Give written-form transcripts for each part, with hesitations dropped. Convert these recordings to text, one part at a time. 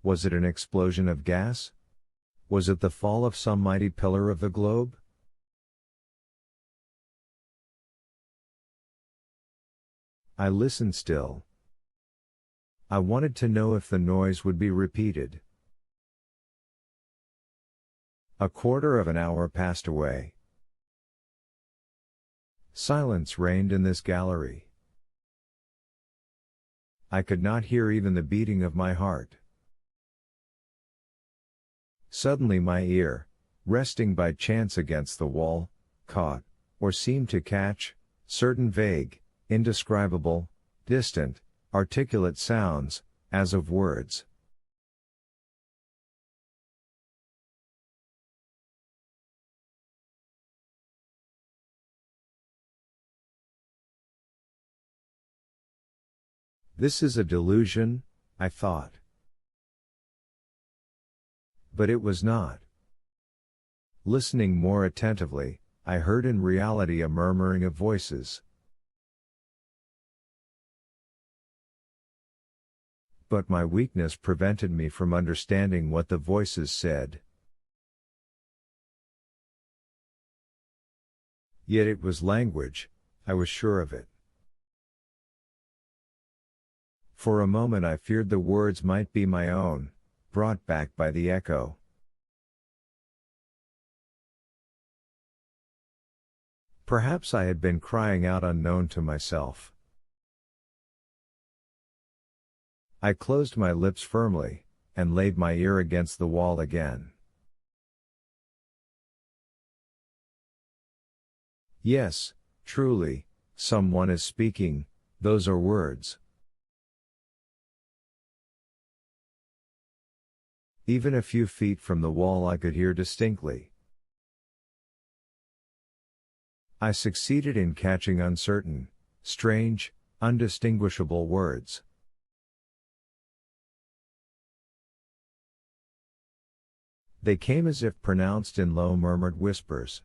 Was it an explosion of gas? Was it the fall of some mighty pillar of the globe? I listened still. I wanted to know if the noise would be repeated. A quarter of an hour passed away. Silence reigned in this gallery. I could not hear even the beating of my heart. Suddenly my ear, resting by chance against the wall, caught, or seemed to catch, certain vague, indescribable, distant, articulate sounds, as of words. This is a delusion, I thought. But it was not. Listening more attentively, I heard in reality a murmuring of voices. But my weakness prevented me from understanding what the voices said. Yet it was language, I was sure of it. For a moment I feared the words might be my own, brought back by the echo. Perhaps I had been crying out unknown to myself. I closed my lips firmly, and laid my ear against the wall again. Yes, truly, someone is speaking, those are words. Even a few feet from the wall I could hear distinctly. I succeeded in catching uncertain, strange, undistinguishable words. They came as if pronounced in low murmured whispers.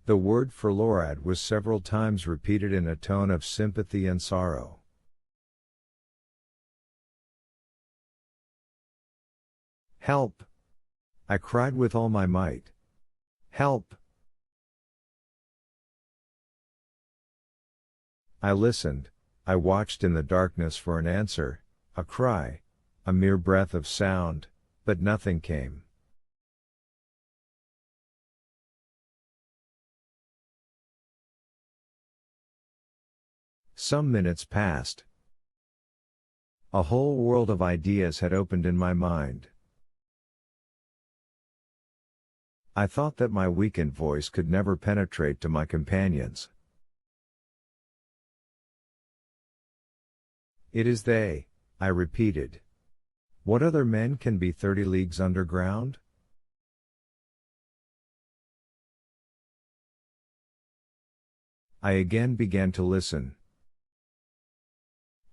The word for Lorad was several times repeated in a tone of sympathy and sorrow. Help! I cried with all my might. Help! I listened, I watched in the darkness for an answer, a cry, a mere breath of sound, but nothing came. Some minutes passed. A whole world of ideas had opened in my mind. I thought that my weakened voice could never penetrate to my companions. It is they, I repeated. What other men can be 30 leagues underground? I again began to listen.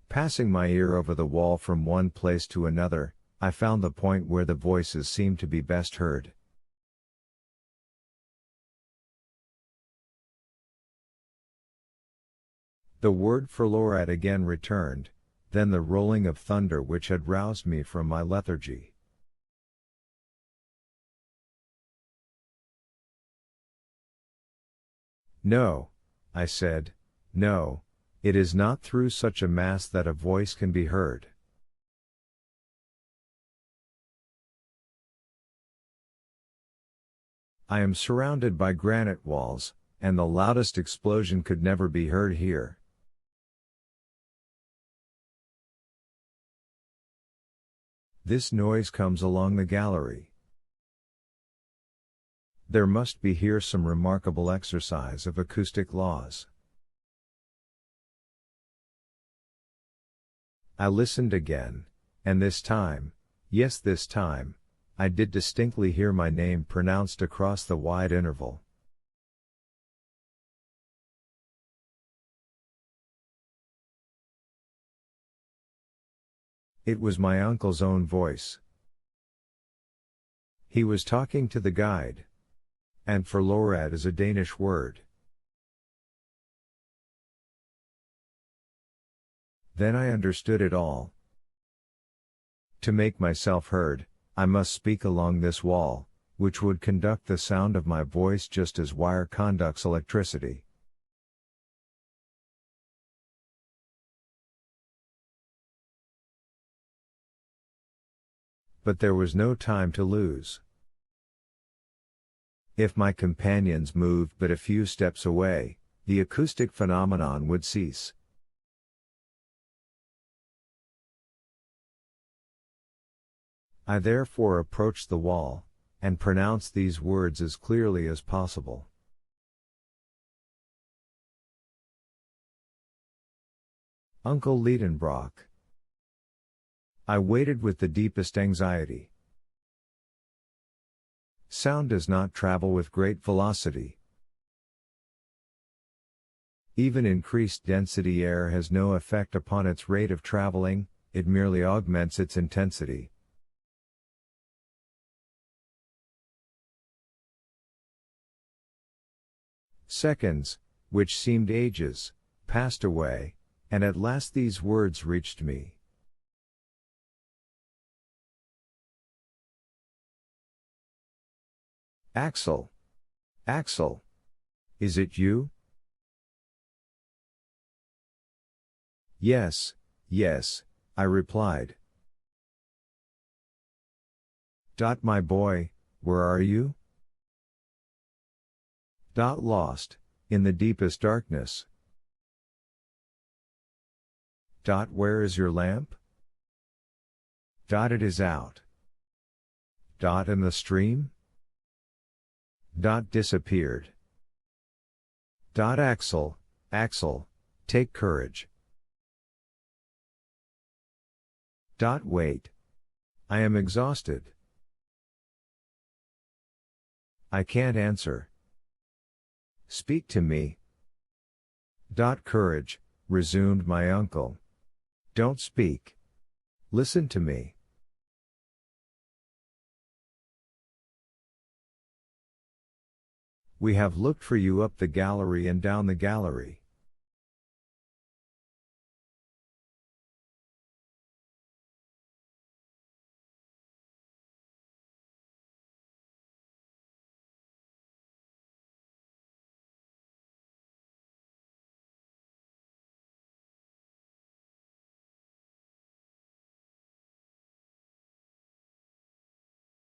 Passing my ear over the wall from one place to another, I found the point where the voices seemed to be best heard. The word for Lorad again returned, then the rolling of thunder which had roused me from my lethargy. No, I said, no, it is not through such a mass that a voice can be heard. I am surrounded by granite walls, and the loudest explosion could never be heard here. This noise comes along the gallery. There must be here some remarkable exercise of acoustic laws. I listened again, and this time, yes this time, I did distinctly hear my name pronounced across the wide interval. It was my uncle's own voice. He was talking to the guide. And for Lorad is a Danish word. Then I understood it all. To make myself heard, I must speak along this wall, which would conduct the sound of my voice just as wire conducts electricity. But there was no time to lose. If my companions moved but a few steps away, the acoustic phenomenon would cease. I therefore approached the wall, and pronounced these words as clearly as possible. Uncle Liedenbrock. I waited with the deepest anxiety. Sound does not travel with great velocity. Even increased density air has no effect upon its rate of traveling, it merely augments its intensity. Seconds, which seemed ages, passed away, and at last these words reached me. Axel. Axel. Is it you? Yes, yes, I replied. My boy, where are you? Lost, in the deepest darkness. Where is your lamp? It is out. In the stream? Disappeared. Axel, Axel, take courage. Wait. I am exhausted. I can't answer. Speak to me. Courage, resumed my uncle. Don't speak. Listen to me. We have looked for you up the gallery and down the gallery.